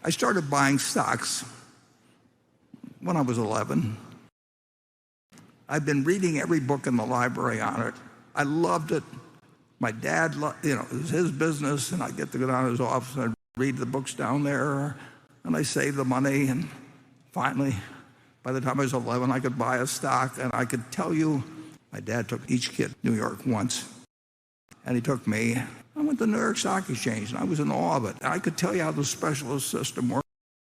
I started buying stocks when I was 11. I've been reading every book in the library on it. I loved it. My dad, it was his business, and I'd get to go down to his office and I'd read the books down there, and I saved the money, and finally, by the time I was 11, I could buy a stock, and I could tell you, my dad took each kid to New York once, and he took me. I went to the New York Stock Exchange, and I was in awe of it. And I could tell you how the specialist system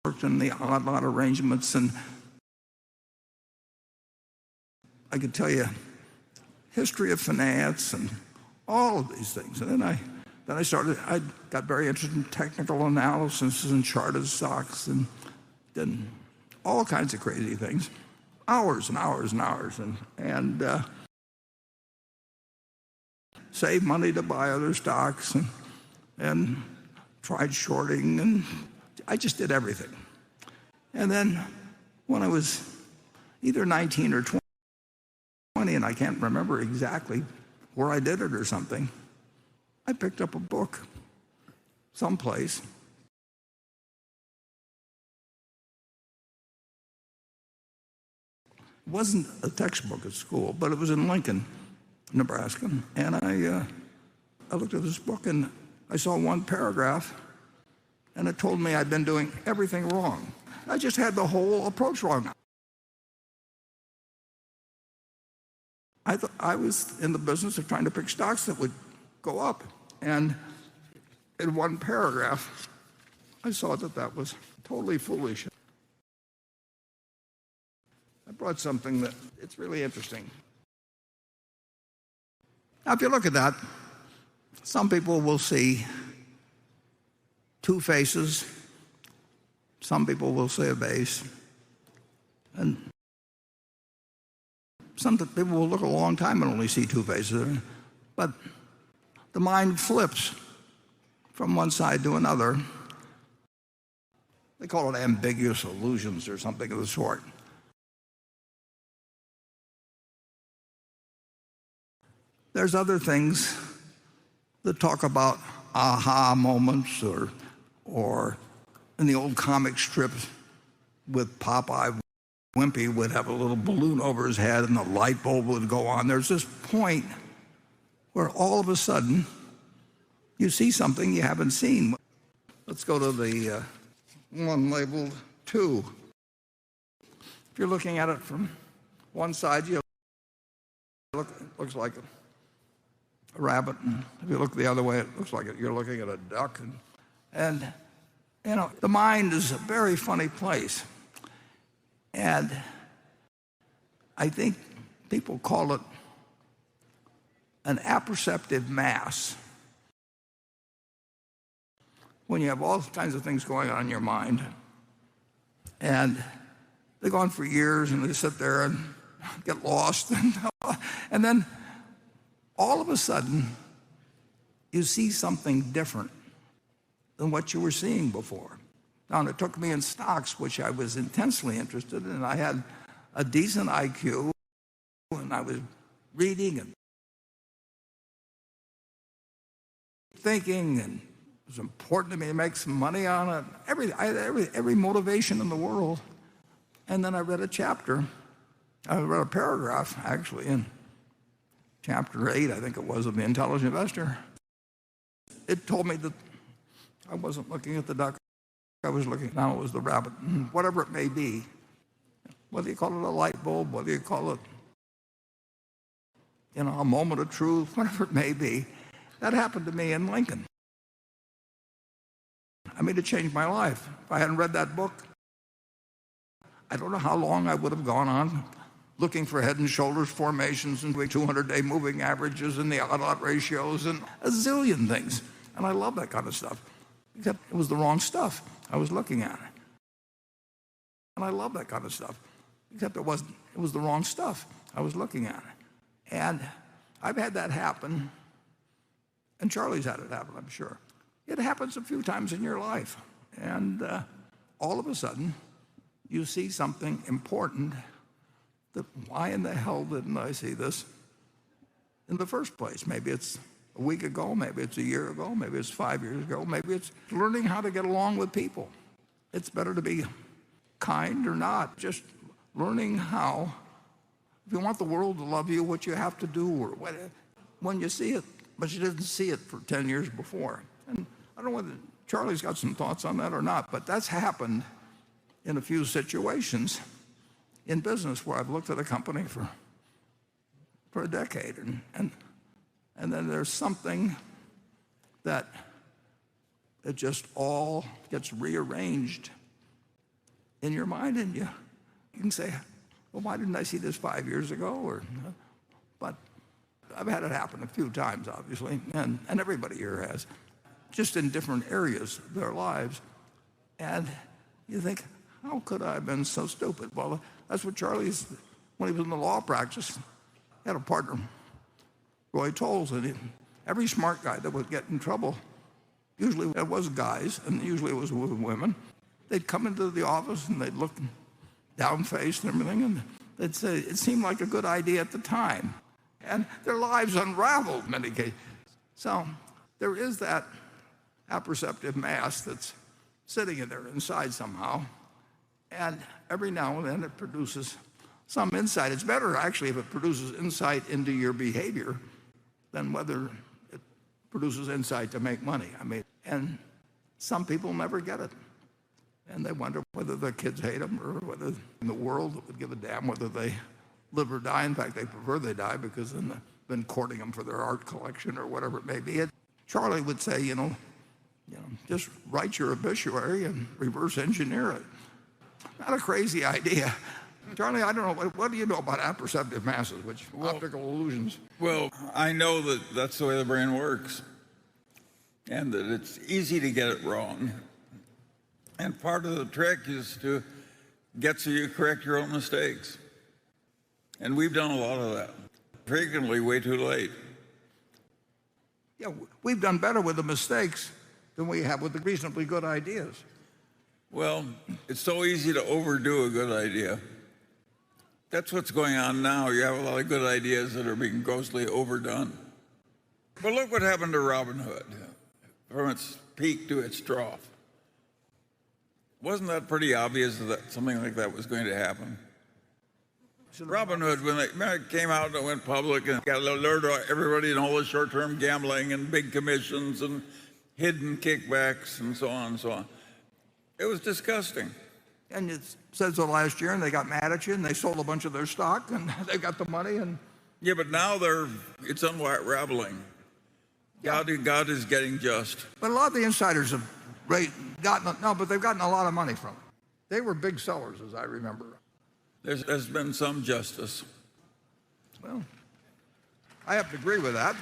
worked and the odd lot arrangements, and I could tell you history of finance and all of these things. And then I got very interested in technical analysis and charted stocks and did all kinds of crazy things, hours and hours and hours, and saved money to buy other stocks and tried shorting, and I just did everything. And then when I was either 19 or 20, and I can't remember exactly where I did it or something, I picked up a book someplace. It wasn't a textbook at school, but it was in Lincoln, Nebraska. And I looked at this book, and I saw one paragraph, and it told me I'd been doing everything wrong. I just had the whole approach wrong. I thought I was in the business of trying to pick stocks that would go up. And in one paragraph, I saw that was totally foolish. I brought something that it's really interesting. Now, if you look at that, some people will see two faces. Some people will see a base. And some people will look a long time and only see two faces. But the mind flips from one side to another. They call it ambiguous illusions or something of the sort. There's other things that talk about aha moments, or in the old comic strips with Popeye, Wimpy would have a little balloon over his head and the light bulb would go on. There's this point where all of a sudden you see something you haven't seen. Let's go to the one labeled 2. If you're looking at it from one side, it looks like a rabbit. And if you look the other way, it looks like you're looking at a duck. And the mind is a very funny place. And I think people call it an apperceptive mass. When you have all kinds of things going on in your mind, and they go on for years, and they sit there and get lost, and then all of a sudden, you see something different than what you were seeing before. Now, and it took me in stocks, which I was intensely interested in. I had a decent IQ, and I was reading and thinking, and it was important to me to make some money on it. I had every motivation in the world. And then I read a paragraph, actually, in Chapter 8, I think it was, of The Intelligent Investor. It told me that I wasn't looking at the duck. I was looking, now it was the rabbit. Whatever it may be, whether you call it a light bulb, whether you call it a moment of truth, whatever it may be, that happened to me in Lincoln. I mean, it changed my life. If I hadn't read that book, I don't know how long I would have gone on looking for head and shoulders formations and doing 200-day moving averages and the odd-lot ratios and a zillion things. And I love that kind of stuff. Except it was the wrong stuff I was looking at. And I love that kind of stuff. Except it was the wrong stuff I was looking at. And I've had that happen, and Charlie's had it happen, I'm sure. It happens a few times in your life. And all of a sudden, you see something important that, why in the hell didn't I see this in the first place? Maybe it's a week ago, maybe it's a year ago, maybe it's 5 years ago, maybe it's learning how to get along with people. it's better to be kind or not. Just learning how, if you want the world to love you, what you have to do, or what, when you see it, but you didn't see it for 10 years before. And I don't know whether Charlie's got some thoughts on that or not, but that's happened in a few situations in business where I've looked at a company for a decade, and then there's something that it just all gets rearranged in your mind, and you can say, well, why didn't I see this 5 years ago? But I've had it happen a few times, obviously, and everybody here has, just in different areas of their lives. And you think, how could I have been so stupid? Well, that's what Charlie's, when he was in the law practice, he had a partner, Roy Tolles, and every smart guy that would get in trouble, usually it was guys, and usually it was with women, they'd come into the office and they'd look down-faced and everything, and they'd say, it seemed like a good idea at the time. And their lives unraveled in many cases. So there is that apperceptive mass that's sitting in there inside somehow, and every now and then it produces some insight. It's better, actually, if it produces insight into your behavior than whether it produces insight to make money. And some people never get it. And they wonder whether their kids hate them, or whether in the world would give a damn whether they live or die. In fact, they prefer they die, because then they've been courting them for their art collection or whatever it may be. Charlie would say, just write your obituary and reverse engineer it. Not a crazy idea. Charlie, I don't know, what do you know about apperceptive masses, optical illusions? Well, I know that that's the way the brain works, and that it's easy to get it wrong. And part of the trick is to get so you correct your own mistakes. And we've done a lot of that, frequently way too late. Yeah, we've done better with the mistakes than we have with the reasonably good ideas. Well, it's so easy to overdo a good idea. That's what's going on now. You have a lot of good ideas that are being grossly overdone. But look what happened to Robin Hood, from its peak to its trough. Wasn't that pretty obvious that something like that was going to happen? Robin Hood, when it came out and it went public and got alerted everybody in all the short-term gambling and big commissions and hidden kickbacks and so on and so on. It was disgusting. And it says so last year, and they got mad at you, and they sold a bunch of their stock, and they got the money. And yeah, but now it's unraveling. Yeah. God is getting just. But a lot of the insiders have but they've gotten a lot of money from it. They were big sellers, as I remember. There's been some justice. Well, I have to agree with that.